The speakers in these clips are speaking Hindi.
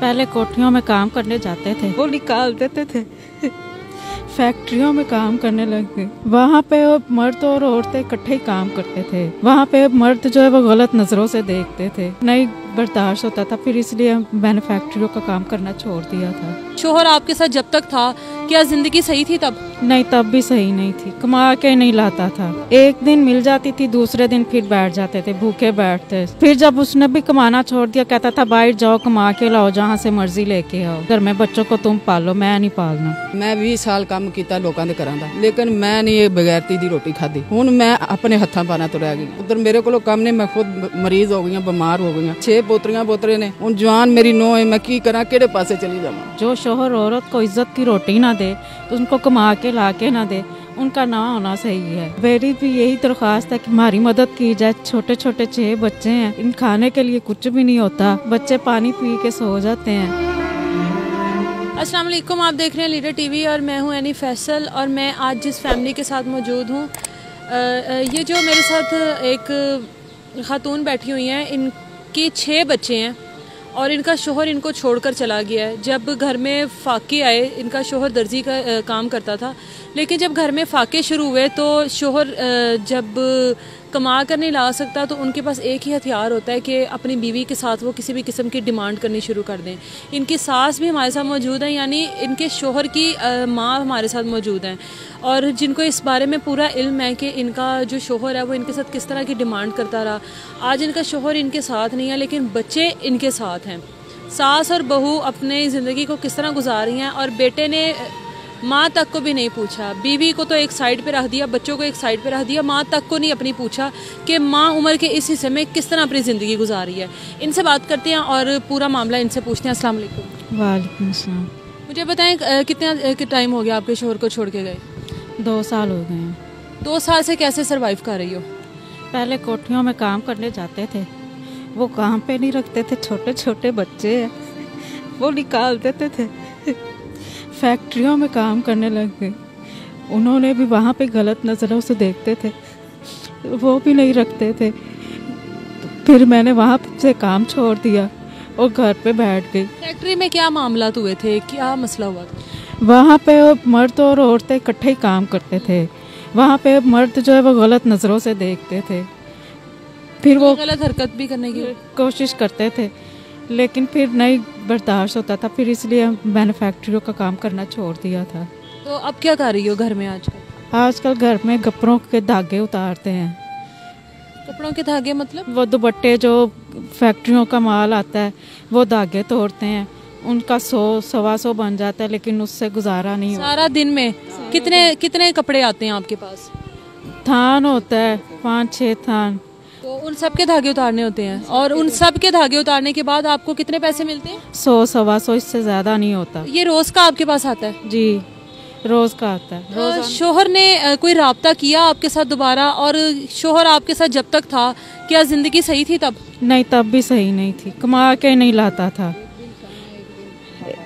पहले कोठियों में काम करने जाते थे, वो निकाल देते थे। फैक्ट्रियों में काम करने लग गए। वहाँ पे मर्द और औरतें इकट्ठे ही काम करते थे। वहाँ पे मर्द जो है वो गलत नजरों से देखते थे, नहीं बर्दाश्त होता था। फिर इसलिए मैंने फैक्ट्रियों का काम करना छोड़ दिया था। शोहर आपके साथ जब तक था, क्या जिंदगी सही थी तब? नहीं, तब भी सही नहीं थी। कमा के नहीं लाता था। एक दिन मिल जाती थी, दूसरे दिन फिर बैठ जाते थे, भूखे बैठते। फिर जब उसने भी कमाना छोड़ दिया, कहता था बाहर जाओ, कमा के लाओ, जहाँ से मर्जी लेके आओ, घर में बच्चों को तुम पालो, मैं नहीं पालना। मैं 20 साल काम किया लोगों के घरों का, लेकिन मैं नहीं बगैरती दी रोटी खाधी। हुण मैं अपने हत्थां पाना तो रह गई। उधर मेरे को काम नहीं, मैं खुद मरीज हो गई, बीमार हो गई। 6 पोतरियां पोतरे ने, हुण जवान मेरी नूंह है, मैं की करा, किहड़े पासे चली जावां। जो शोहर औरत को इज्जत की रोटी ना दे, उनको कमा के ला के ना दे, उनका ना होना सही है। मेरी भी यही दरख्वास्त है कि हमारी मदद की जाए। छोटे छोटे 6 बच्चे हैं, इन खाने के लिए कुछ भी नहीं होता, बच्चे पानी पी के सो जाते हैं। अस्सलाम वालेकुम, आप देख रहे हैं लीडर टीवी और मैं हूं एनी फैसल। और मैं आज जिस फैमिली के साथ मौजूद हूं, ये जो मेरे साथ एक खातून बैठी हुई हैं, इनके 6 बच्चे हैं और इनका शोहर इनको छोड़कर चला गया है। जब घर में फाके आए, इनका शोहर दर्जी का काम करता था, लेकिन जब घर में फाके शुरू हुए तो शोहर जब कमा कर नहीं ला सकता तो उनके पास एक ही हथियार होता है कि अपनी बीवी के साथ वो किसी भी किस्म की डिमांड करनी शुरू कर दें। इनकी सास भी हमारे साथ मौजूद हैं, यानी इनके शोहर की माँ हमारे साथ मौजूद हैं और जिनको इस बारे में पूरा इल्म है कि इनका जो शोहर है वो इनके साथ किस तरह की डिमांड करता रहा। आज इनका शोहर इनके साथ नहीं है, लेकिन बच्चे इनके साथ हैं। सास और बहू अपने ज़िंदगी को किस तरह गुजार रही हैं और बेटे ने माँ तक को भी नहीं पूछा। बीवी को तो एक साइड पे रख दिया, बच्चों को एक साइड पे रख दिया, माँ तक को नहीं अपनी पूछा कि माँ उम्र के इस हिस्से में किस तरह अपनी ज़िंदगी गुजारी है। इनसे बात करते हैं और पूरा मामला इनसे पूछते हैं। अस्सलाम वालेकुम। वालेकुम अस्सलाम। मुझे बताएं कितना टाइम हो गया आपके शोहर को छोड़ के गए? 2 साल हो गए हैं। 2 साल से कैसे सरवाइव कर रही हो? पहले कोठियों में काम करने जाते थे, वो काम पे नहीं रखते थे। छोटे छोटे बच्चे हैं, वो निकाल देते थे। फैक्ट्रियों में काम करने लग गए। उन्होंने भी वहाँ पे गलत नज़रों से देखते थे, वो भी नहीं रखते थे। फिर मैंने वहाँ से काम छोड़ दिया और घर पे बैठ गई। फैक्ट्री में क्या मामला हुए थे, क्या मसला हुआ था? वहाँ पे मर्द और औरतें इकट्ठे ही काम करते थे। वहाँ पे मर्द जो है वो गलत नज़रों से देखते थे, फिर वो गलत हरकत भी करने की कोशिश करते थे, लेकिन फिर नहीं बर्दाश्त होता था। फिर इसलिए मैंने फैक्ट्रियों का काम करना छोड़ दिया था। तो अब क्या कर रही हो घर में आजकल? आजकल घर में कपड़ों के धागे उतारते हैं। कपड़ों के धागे मतलब? वो दुपट्टे जो फैक्ट्रियों का माल आता है वो धागे तोड़ते हैं। उनका 100-125 बन जाता है, लेकिन उससे गुजारा नहीं होता। सारा दिन में कितने कपड़े आते हैं आपके पास? थान होता है 5-6 थान। तो उन सब के धागे उतारने होते हैं और उन सब के धागे उतारने के बाद आपको कितने पैसे मिलते हैं? 100-125, इससे ज्यादा नहीं होता। ये रोज का आपके पास आता है? जी, रोज का आता है। शोहर ने कोई राब्ता किया आपके साथ दोबारा? और शोहर आपके साथ जब तक था, क्या जिंदगी सही थी तब? नहीं, तब भी सही नहीं थी। कमा के नहीं लाता था।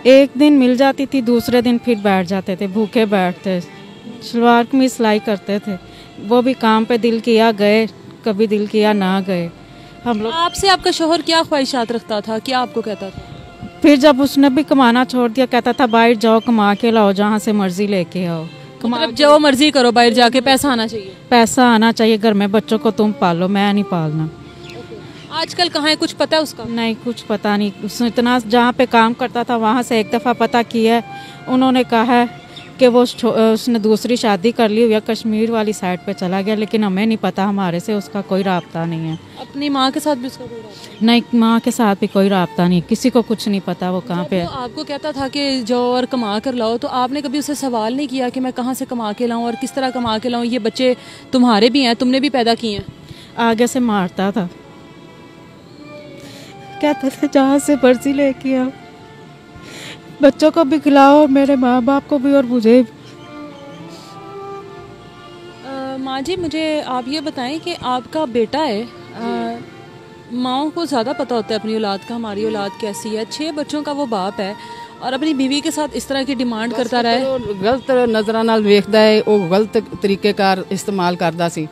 एक दिन मिल जाती थी, दूसरे दिन फिर बैठ जाते थे, भूखे बैठते। सलवार कमीज सिलाई करते थे, वो भी काम पे दिल किया गए, कभी दिल किया ना गए। हम लोग आपसे आपका शोहर क्या ख्वाहिशात रखता था, क्या आपको कहता था? फिर जब उसने भी कमाना छोड़ दिया, कहता था बाहर जाओ, कमा के लाओ, जहाँ से मर्जी लेके आओ। मतलब जो मर्जी करो, बाहर जाके पैसा आना चाहिए। पैसा आना चाहिए, घर में बच्चों को तुम पालो, मैं नहीं पालना। आजकल कहाँ है, कुछ पता है उसका? नहीं, कुछ पता नहीं। उसने इतना जहाँ पे काम करता था वहाँ से एक दफ़ा पता किया है, उन्होंने कहा है कि वो उसने दूसरी शादी कर ली या कश्मीर वाली साइड पे चला गया, लेकिन हमें नहीं पता, हमारे से उसका कोई राब्ता नहीं है। अपनी माँ के साथ भी उसका कोई राब्ता नहीं? माँ के साथ भी कोई राब्ता नहीं, किसी को कुछ नहीं पता वो कहाँ पे है। आपको कहता था कि जाओ और कमा कर लाओ, तो आपने कभी उसे सवाल नहीं किया कि मैं कहाँ से कमा के लाऊं और किस तरह कमा के लाऊं? ये बच्चे तुम्हारे भी हैं, तुमने भी पैदा किए हैं। आगे से मारता था, कहता था जहाँ से मर्जी लेके आओ, बच्चों को भी खिलाओ, मेरे माँ बाप को भी और मुझे भी। माँ जी, मुझे आप ये बताएं कि आपका बेटा है, माँओं को ज़्यादा पता होता है अपनी औलाद का, हमारी औलाद कैसी है। 6 बच्चों का वो बाप है और अपनी बीवी के साथ इस तरह की डिमांड करता रहा है। गलत नज़रां नाल वेखदा है, वो गलत तरीकेकार इस्तेमाल करदा सी।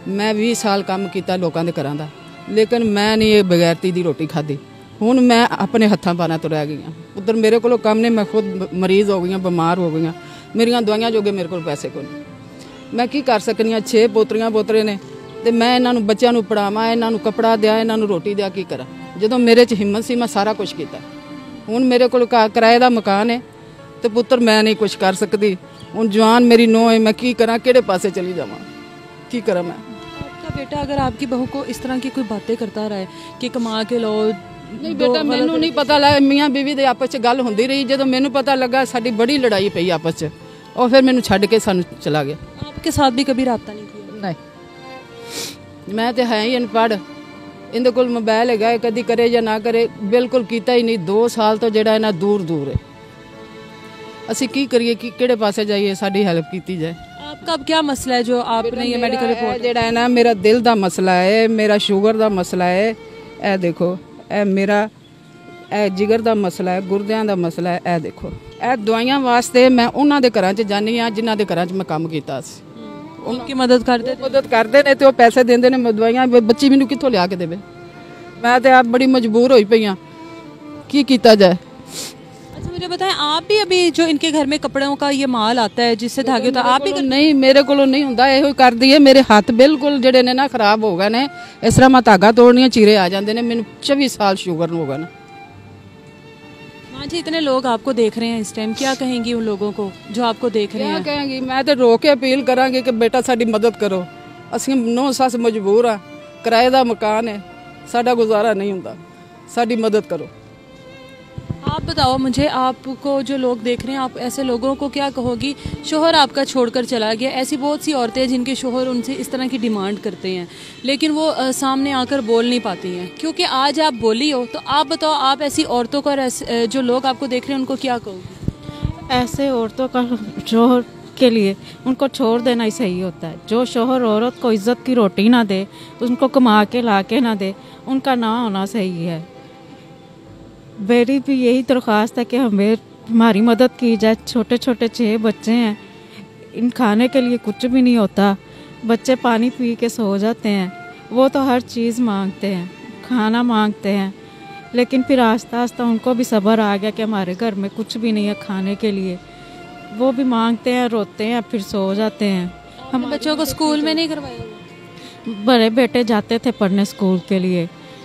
मैं 20 साल काम किया लोगों के घरों का, लेकिन मैं नहीं बगैरती दी रोटी खाधी। ਹੁਣ ਮੈਂ ਆਪਣੇ ਹੱਥਾਂ ਪਾਣਾ ਤੋਂ ਰਹਿ ਗਈ ਹਾਂ। ਉਧਰ ਮੇਰੇ ਕੋਲੋਂ ਕੰਮ ਨੇ, ਮੈਂ ਖੁਦ ਮਰੀਜ਼ ਹੋ ਗਈ ਹਾਂ, ਬਿਮਾਰ ਹੋ ਗਈ ਹਾਂ, ਮੇਰੀਆਂ ਦਵਾਈਆਂ ਜੋਗੇ ਮੇਰੇ ਕੋਲ ਪੈਸੇ ਕੋਈ ਨਹੀਂ। ਮੈਂ ਕੀ ਕਰ ਸਕਦੀ ਹਾਂ? 6 ਪੋਤਰੀਆਂ ਪੋਤਰੇ ਨੇ ਤੇ ਮੈਂ ਇਹਨਾਂ ਨੂੰ ਬੱਚਿਆਂ ਨੂੰ ਪੜਾਵਾਂ, ਇਹਨਾਂ ਨੂੰ ਕੱਪੜਾ ਦਿਆਂ, ਇਹਨਾਂ ਨੂੰ ਰੋਟੀ ਦਿਆਂ, ਕੀ ਕਰਾਂ? ਜਦੋਂ ਮੇਰੇ 'ਚ ਹਿੰਮਤ ਸੀ ਮੈਂ ਸਾਰਾ ਕੁਝ ਕੀਤਾ। ਹੁਣ ਮੇਰੇ ਕੋਲ ਕਿਰਾਏ ਦਾ ਮਕਾਨ ਹੈ ਤੇ ਪੁੱਤਰ ਮੈਂ ਨਹੀਂ ਕੁਝ ਕਰ ਸਕਦੀ। ਹੁਣ ਜਵਾਨ ਮੇਰੀ ਨੂੰਹ है, मैं की करा, केड़े पासे चली जावा, की करा मैं? आपका बेटा अगर आपकी बहू को इस तरह की कोई बातें करता रहे कि कमा के लो, नहीं बेटा मैनू नहीं पता लगा। मियाँ बीवी दे आपस च गल होंदी रही, जदों मैनू पता लगा साडी बड़ी लड़ाई पई आपस च, और फिर मैनू छड्ड के सानू चला गया। आपके साथ भी कभी राब्ता नहीं किया? नहीं, मैं तो है ही अनपढ़। इहदे कोल मोबाइल है, कदी करे या ना करे, बिल्कुल कीता ही नहीं। 2 साल तो जिहड़ा इहना दूर दूर है। ਅਸੀਂ ਕੀ ਕਰੀਏ, ਕਿ ਕਿਹੜੇ ਪਾਸੇ ਜਾਈਏ, ਸਾਡੀ ਹੈਲਪ ਕੀਤੀ ਜਾਏ। आपका अब क्या मसला है जो आपने ये मेडिकल रिपोर्ट? ਜਿਹੜਾ ਹੈ ਨਾ ਮੇਰਾ ਦਿਲ ਦਾ ਮਸਲਾ ਹੈ, ਮੇਰਾ ਸ਼ੂਗਰ ਦਾ ਮਸਲਾ ਹੈ, ਇਹ ਦੇਖੋ, ਇਹ ਮੇਰਾ ਇਹ ਜਿਗਰ ਦਾ ਮਸਲਾ ਹੈ, ਗੁਰਦਿਆਂ ਦਾ ਮਸਲਾ ਹੈ, ਇਹ ਦੇਖੋ। ਇਹ ਦਵਾਈਆਂ ਵਾਸਤੇ ਮੈਂ ਉਹਨਾਂ ਦੇ ਘਰਾਂ 'ਚ ਜਾਂਦੀ ਹਾਂ ਜਿਨ੍ਹਾਂ ਦੇ ਘਰਾਂ 'ਚ ਮੈਂ ਕੰਮ ਕੀਤਾ ਸੀ। उनकी मदद ਕਰਦੇ ਨੇ ਤੇ ਉਹ ਪੈਸੇ ਦਿੰਦੇ ਨੇ ਦਵਾਈਆਂ। ਬੱਚੀ ਮੈਨੂੰ ਕਿੱਥੋਂ ਲਿਆ ਕੇ ਦੇਵੇ? ਮੈਂ ਤੇ ਆਪ ਬੜੀ ਮਜਬੂਰ ਹੋਈ ਪਈ ਹਾਂ, ਕੀ ਕੀਤਾ ਜਾਏ? अच्छा मुझे बताएं, आप भी अभी जो इनके घर में कपड़ों का ये माल आता है जिससे धागे होता है, आप भी नहीं, मेरे को नहीं ਹੁੰਦਾ। ਇਹੋ ਹੀ ਕਰਦੀ ਹੈ। ਮੇਰੇ ਹੱਥ ਬਿਲਕੁਲ ਜਿਹੜੇ ਨੇ ਨਾ ਖਰਾਬ ਹੋ ਗਏ ਨੇ। ਇਸ ਤਰ੍ਹਾਂ ਮੈਂ ਧਾਗਾ ਤੋੜਨੀਆਂ ਚੀਰੇ ਆ ਜਾਂਦੇ ਨੇ। ਮੈਨੂੰ 24 ਸਾਲ ਸ਼ੂਗਰ ਨੂੰ ਹੋ ਗਿਆ ਨਾ। माँ जी, इतने लोग आपको देख रहे हैं इस टाइम, क्या कहेंगी उन लोगों को जो आपको देख रहे हैं? क्या कहेंगी? मैं तो रो के अपील करांगी कि बेटा साडी मदद करो। ਅਸੀਂ ਨੌ ਸੱਸ ਮਜਬੂਰ ਆ, ਕਿਰਾਏ ਦਾ ਮਕਾਨ ਹੈ, ਸਾਡਾ ਗੁਜ਼ਾਰਾ नहीं ਹੁੰਦਾ, ਸਾਡੀ मदद करो। आप बताओ मुझे, आपको जो लोग देख रहे हैं, आप ऐसे लोगों को क्या कहोगी? शोहर आपका छोड़कर चला गया, ऐसी बहुत सी औरतें जिनके शोहर उनसे इस तरह की डिमांड करते हैं लेकिन वो सामने आकर बोल नहीं पाती हैं, क्योंकि आज आप बोली हो। तो आप बताओ, आप ऐसी औरतों को और जो लोग आपको देख रहे हैं उनको क्या कहोगी? ऐसे औरतों का शोहर के लिए उनको छोड़ देना ही सही होता है। जो शोहर औरत को इज्जत की रोटी ना दे, उनको कमा के ला के ना दे, उनका ना होना सही है। मेरी भी यही दरख्वास्त है कि हमारी मदद की जाए। छोटे छोटे 6 बच्चे हैं, इन खाने के लिए कुछ भी नहीं होता। बच्चे पानी पी के सो जाते हैं, वो तो हर चीज़ मांगते हैं, खाना मांगते हैं, लेकिन फिर आस्ता आस्ता उनको भी सब्र आ गया कि हमारे घर में कुछ भी नहीं है खाने के लिए। वो भी मांगते हैं, रोते हैं, फिर सो जाते हैं। हम बच्चों को स्कूल में नहीं करवाया? बड़े बेटे जाते थे पढ़ने स्कूल के लिए,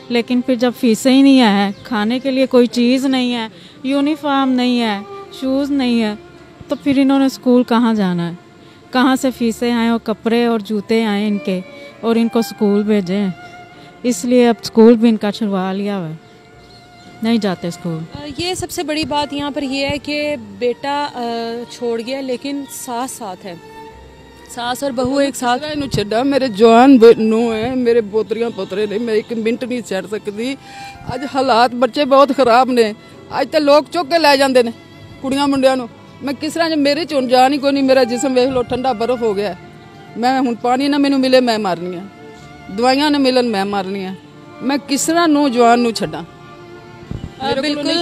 लेकिन फिर जब फीसें ही नहीं है, खाने के लिए कोई चीज़ नहीं है, यूनिफॉर्म नहीं है, शूज़ नहीं है, तो फिर इन्होंने स्कूल कहाँ जाना है? कहाँ से फीसें आएँ और कपड़े और जूते आएँ इनके, और इनको स्कूल भेजें? इसलिए अब स्कूल भी इनका छुड़वा लिया हुआ है, नहीं जाते स्कूल। ये सबसे बड़ी बात यहाँ पर यह है कि बेटा छोड़ गया लेकिन साथ साथ है, सास और बहू एक साथ। ਇਹਨੂੰ ਛੱਡਾ, ਮੇਰੇ ਜਵਾਨ ਨੂੰ ਹੈ, ਮੇਰੇ ਪੋਤਰੀਆਂ ਪੋਤਰੇ ਨੇ, ਮੈਂ 1 ਮਿੰਟ ਨਹੀਂ ਛੱਡ ਸਕਦੀ। ਅੱਜ ਹਾਲਾਤ ਬੱਚੇ ਬਹੁਤ ਖਰਾਬ ਨੇ। ਅੱਜ ਤੇ ਲੋਕ ਚੁੱਕ ਕੇ ਲੈ ਜਾਂਦੇ ਨੇ ਕੁੜੀਆਂ ਮੁੰਡਿਆਂ ਨੂੰ। ਮੈਂ ਕਿਸ ਤਰ੍ਹਾਂ, ਮੇਰੇ ਚ ਹੁਣ ਜਾਨ ਹੀ ਕੋਈ ਨਹੀਂ। ਮੇਰਾ ਜਿਸਮ ਵੇਖ ਲੋ, ਠੰਡਾ ਬਰਫ਼ ਹੋ ਗਿਆ। ਮੈਂ ਹੁਣ ਪਾਣੀ ਨਾ ਮੈਨੂੰ ਮਿਲੇ ਮੈਂ ਮਰਨੀ ਆ, ਦਵਾਈਆਂ ਨਾ ਮਿਲਣ ਮੈਂ ਮਰਨੀ ਆ। ਮੈਂ ਕਿਸ ਤਰ੍ਹਾਂ ਨੂੰ ਜਵਾਨ ਨੂੰ ਛੱਡਾਂ? बिल्कुल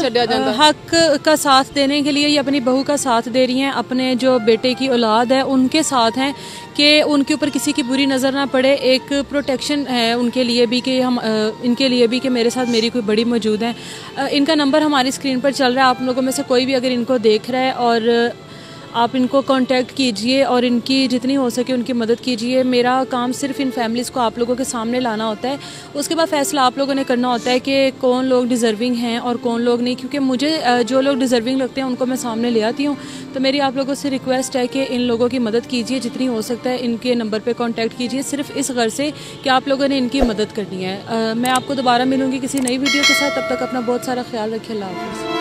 हक का साथ देने के लिए ये अपनी बहू का साथ दे रही हैं, अपने जो बेटे की औलाद है उनके साथ हैं कि उनके ऊपर किसी की बुरी नज़र ना पड़े। एक प्रोटेक्शन है उनके लिए भी कि हम इनके लिए भी कि मेरे साथ मेरी कोई बड़ी मौजूद है। इनका नंबर हमारी स्क्रीन पर चल रहा है, आप लोगों में से कोई भी अगर इनको देख रहा है और आप इनको कांटेक्ट कीजिए और इनकी जितनी हो सके उनकी मदद कीजिए। मेरा काम सिर्फ इन फैमिलीज़ को आप लोगों के सामने लाना होता है, उसके बाद फ़ैसला आप लोगों ने करना होता है कि कौन लोग डिज़र्विंग हैं और कौन लोग नहीं। क्योंकि मुझे जो लोग डिज़र्विंग लगते हैं उनको मैं सामने ले आती हूँ। तो मेरी आप लोगों से रिक्वेस्ट है कि इन लोगों की मदद कीजिए, जितनी हो सकता है इनके नंबर पर कॉन्टैक्ट कीजिए, सिर्फ इस गर्ज से कि आप लोगों ने इनकी मदद करनी है। मैं आपको दोबारा मिलूँगी किसी नई वीडियो के साथ, तब तक अपना बहुत सारा ख्याल रखिए। अल्लाह हाफ़िज़।